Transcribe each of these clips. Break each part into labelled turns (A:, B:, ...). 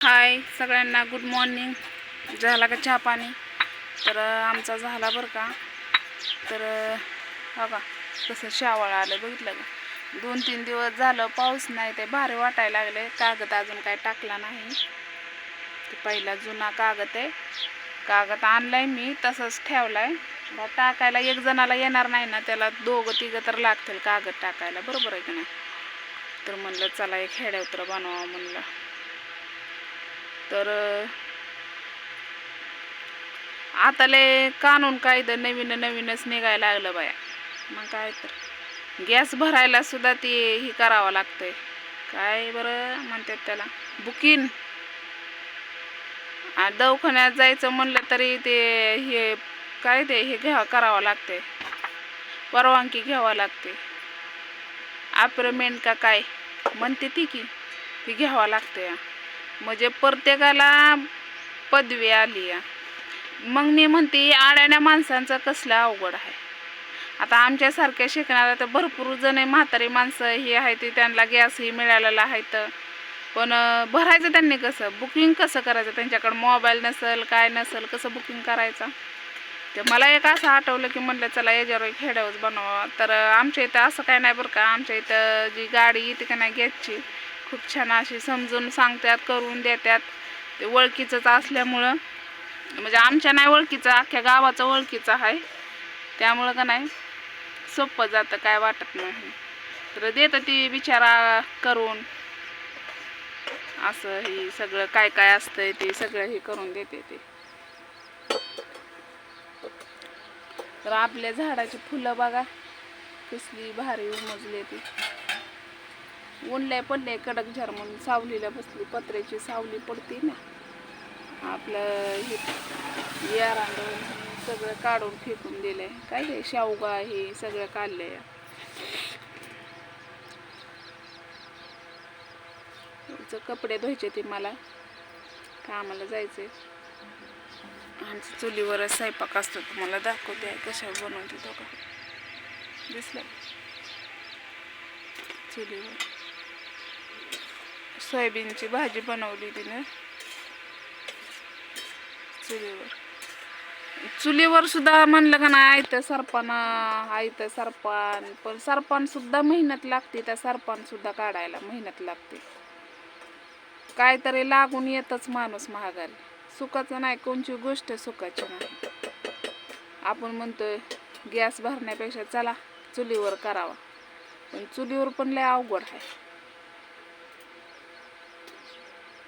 A: हाय सगळ्यांना, good morning. झाला का चहा पाणी? तर आमचा झाला बरं का. तर बघा कसं शावळ आलं, बघितलं का? 2-3 दिवस झालं पाऊस नाही, ते भारी वाटायला लागले. कागद अजून काय टाकला नाही, ते पहिला जुना कागद आहे. कागद आणलाय मी, तसंच ठेवलाय. टाकायला एक जणाला येणार नाही ना, त्याला 2-3 तर लागतील कागद टाकायला, बरोबर आहे की नाही? तर म्हणलं चला एक हेडउत्र बनवा म्हणलं. तर आता लय कानून कायदा नवीनच निघायला लागलं बाया. मग काय तर गॅस भरायला सुद्धा ते हे करावं लागतंय. काय बरं म्हणतात त्याला, बुकिंग. दवाखान्यात जायचं म्हणलं तरी ते हे काय ते हे करावं लागते, परवानगी घ्यावं लागते. अपॉइंटमेंट का काय म्हणते ती घ्यावं लागते. म्हणजे प्रत्येकाला पदवी आली. मग मी म्हणते आड्याण्या माणसांचं कसलं अवघड आहे. आता आमच्यासारख्या शिकणाऱ्या तर भरपूर जण म्हातारी माणसं ही आहे, ती त्यांना गॅसही मिळालेला आहे. तर पण भरायचं त्यांनी कसं, बुकिंग कसं करायचं? त्यांच्याकडं मोबाईल नसेल, काय नसेल, कसं बुकिंग करायचं? ते मला एक असं आठवलं की म्हणलं चला याच्यावर एक हेडहाऊस बनवा. तर आमच्या इथं असं काय नाही बरं का. आमच्या इथं जी गाडी येते का नाही गॅसची, खूप छान अशी समजून सांगतात, करून देतात. ते ओळखीचंच असल्यामुळं, म्हणजे आमच्या नाही ओळखीचं, अख्ख्या गावाचं ओळखीचं आहे. त्यामुळं का नाही सोपं जातं, काय वाटत नाही. तर देतं ती बिचारा करून. असं हे सगळं काय काय असतंय ते सगळं हे करून देते ते. तर आपल्या झाडाची फुलं बघा कसली भारी उमजली. ती ऊनलय पडले कडक झार म्हणून सावलीला बसली. पत्र्याची सावली पडते ना. आपलं हे यारांड सगळं काढून फेकून दिलंय. काय ते शेवगा हे सगळं काढलंय. कपडे धुवायचे ते, मला कामाला जायचंय. आमच्या चुलीवरच स्वयंपाक असतो. तुम्हाला दाखवते कशा बनवते तो का. दिसलं? चुलीवर सोयाबीनची भाजी बनवली तिने चुलीवर सुद्धा. म्हणलं का नाही आयतं सरपण, पण सरपण सुद्धा मेहनत लागते. त्या सरपण सुद्धा काढायला मेहनत लागते. काहीतरी लागून येतच माणूस महागारी. सुखाचं नाही, कोणची गोष्ट सुखाची नाही. आपण म्हणतोय गॅस भरण्यापेक्षा चला चुलीवर करावा, पण चुलीवर पण लय अवघड आहे.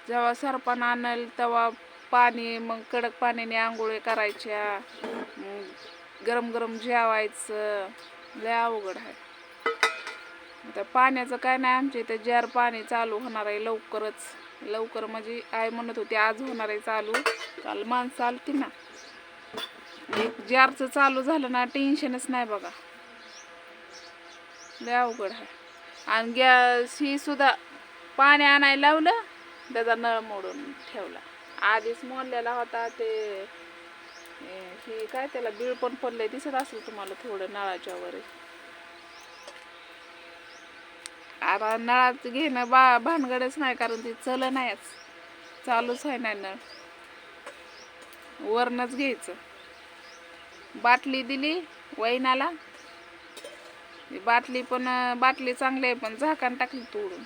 A: जेव्हा सरपण आणल तेव्हा पाणी, मग कडक पाण्याने आंघोळी करायच्या, गरम गरम जेवायचं, लय अवघड आहे. आता पाण्याचं काय नाही, आमच्या इथं जार पाणी चालू होणार आहे लवकर म्हणजे आई म्हणत होती आज होणार आहे चालू. काल माणसं आलती ना, एक जारचं चालू झालं ना टेन्शनच नाही बघा. लय अवघड आहे. आणि गॅस ही सुद्धा पाणी आणायला लावलं, त्याचा नळ मोडून ठेवला. आधीच मोडलेला होता. ते ही काय त्याला बिळ पण पडलंय, दिसत असेल तुम्हाला थोडं नळाच्या वर. आता नळात घेणं भानगडच नाही, कारण ती चल नाहीच, चालूच आहे नाही नळ. वरनच घ्यायचं. बाटली दिली वैनाला, बाटली चांगली आहे, पण झाकण टाकली तोडून.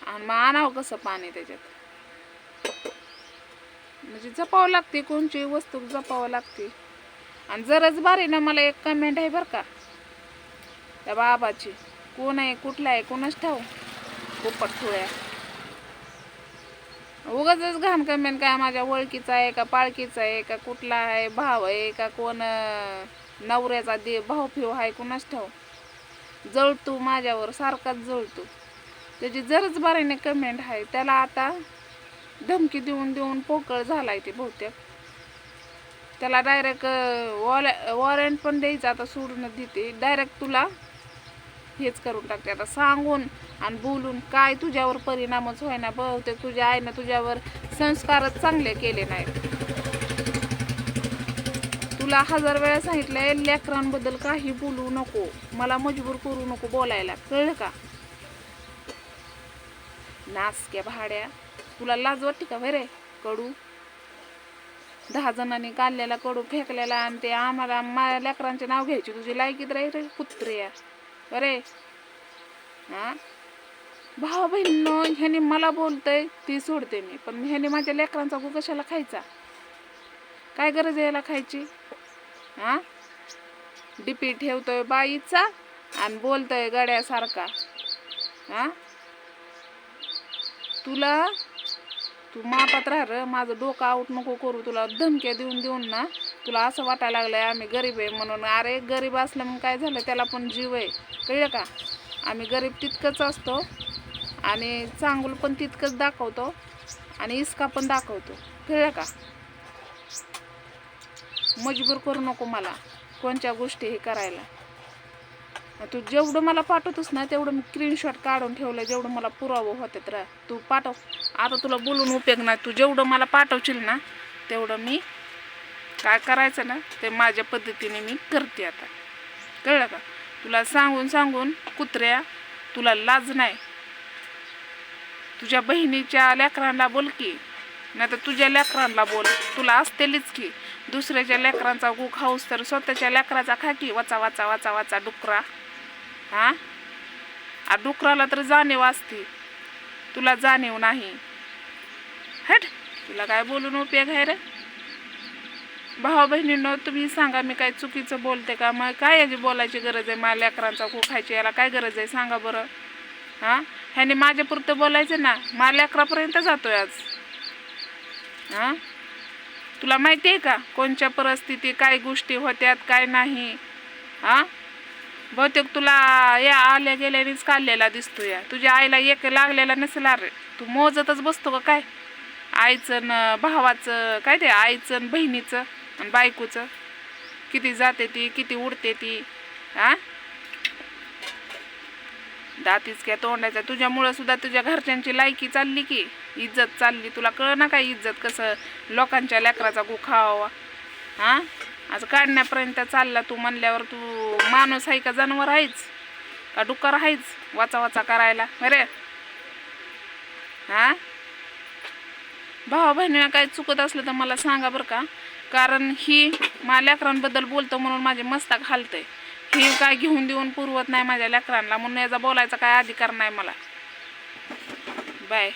A: आणि मग आणावं कसं पाणी त्याच्यात? म्हणजे जपावं लागते, कोणची वस्तू जपावं लागते. आणि जरच बारीनं मला एक कमेंट आहे बरं का त्या बाबाची. कोण आहे, कुठला आहे, कोणच ठाऊ, पोपट थोड्या उगाच घाण कमेंट. काय माझ्या ओळखीचा आहे का, पाळकीचा आहे का, कुठला आहे, भाव आहे का, कोण नवऱ्याचा भाऊ फिव आहे, कोणाच ठाऊ. जळतो माझ्यावर, सारखाच जळतो. त्याची जरच बारीने कमेंट आहे, त्याला आता धमकी देऊन पोकळ झालाय ते बहुतेक. त्याला डायरेक्ट वॉरंट पण द्यायचं आता सोडूनच देते. डायरेक्ट तुला हेच करून टाकते. आता सांगून आणि बोलून काय तुझ्यावर परिणामच होईना. बहुतेक तुझ्या आईनं तुझ्यावर संस्कारच चांगले केले नाहीत. तुला 1000 वेळा सांगितलंय लेकरांबद्दल काही बोलू नको, मला मजबूर करू नको बोलायला, कळलं का? नासक्या भाड्या. तुला लाज वाटते का रे? कडू 10 जणांनी काढलेला कडू फेकलेला आणि ते आम्हाला माझ्या लेकरांचे नाव घ्यायची तुझी लायकीत राही रे कुत्र्या. अरे हा भाऊ बहिणींनो, ह्याने मला बोलतय ती सोडते मी, पण ह्याने माझ्या लेकरांचा गु कशाला खायचा? काय गरज आहे याला खायची? हा डीपी ठेवतोय बाईचा आणि बोलतोय गड्यासारखा. हा तू मापात राह र, माझं डोकं आऊट नको करू. तुला धमक्या देऊन देऊन ना तुला असं वाटायला लागलंय आम्ही गरीब आहे म्हणून. अरे गरीब असलं मग काय झालं, त्याला पण जीव आहे, कळलं का? आम्ही गरीब तितकंच असतो आणि चांगलं पण तितकंच दाखवतो आणि इसका पण दाखवतो, कळलं का? मजबूर करू नको मला कोणत्या गोष्टी हे करायला. तू जेवढं मला पाठवतोस ना तेवढं मी स्क्रीनशॉट काढून ठेवलं, जेवढं मला पुरावं होतात रा तू पाठव. आता तुला बोलून उपयोग नाही, तू जेवढं मला पाठवशील ना तेवढं मी काय करायचं ना ते माझ्या पद्धतीने मी करते आता, कळलं का? तुला सांगून सांगून कुत्र्या तुला लाज नाही. तुझ्या बहिणीच्या लेकरांना बोल की, नाही तर तुझ्या लेकरांना बोल. तुला असतेलीच की दुसऱ्याच्या लेकरांचा गु खाऊस तर स्वतःच्या लेकराचा खा की. वाचा वाचा वाचा वाचा डुकरा. हा डुकराला तर जाणीव असते, तुला जाणीव नाही. हट, तुला काय बोलून उपयोग आहे रे? भाऊ बहिणींनो तुम्ही सांगा, मी काय चुकीचं बोलते का? मग काय याची बोलायची गरज आहे? माझ्या लेकरांचा गु खायची याला काय गरज आहे सांगा बरं? ह्याने माझ्यापुरतं बोलायचं ना, माझ्या लेकरापर्यंत जातोय आज. तुला माहिती आहे का कोणत्या परिस्थिती काय गोष्टी होत्यात काय नाही? बहुतेक तुला या आल्या गेल्यानेच काढलेला दिसतो. या तुझ्या आईला एक लागलेला नसेल रे, तू मोजतच बसतो का काय? आईचं न भावाचं काय ते, आईचं न बहिणीचं आणि बायकोचं किती जाते ती किती उडते ती. दातीच क्या तोंडायचा. तुझ्यामुळं सुद्धा तुझ्या घरच्यांची लायकी चालली की इज्जत चालली. तुला कळ ना काय इज्जत कसं लोकांच्या लेकराचा गु खावा? आज काढण्यापर्यंत चालला तू म्हणल्यावर तू माणूस आहे का जनावर आहेच का डुक्कर आहेच वाचा वाचा करायला? अरे भावा बहिणीला काय चुकत असलं तर मला सांगा बरं का, कारण ही माझ्या लेकरांबद्दल बोलतो म्हणून माझे मस्तक हालतंय. ही काय घेऊन देऊन पुरवत नाही माझ्या लेकरांना, म्हणून याचा बोलायचा काय अधिकार नाही मला. बाय.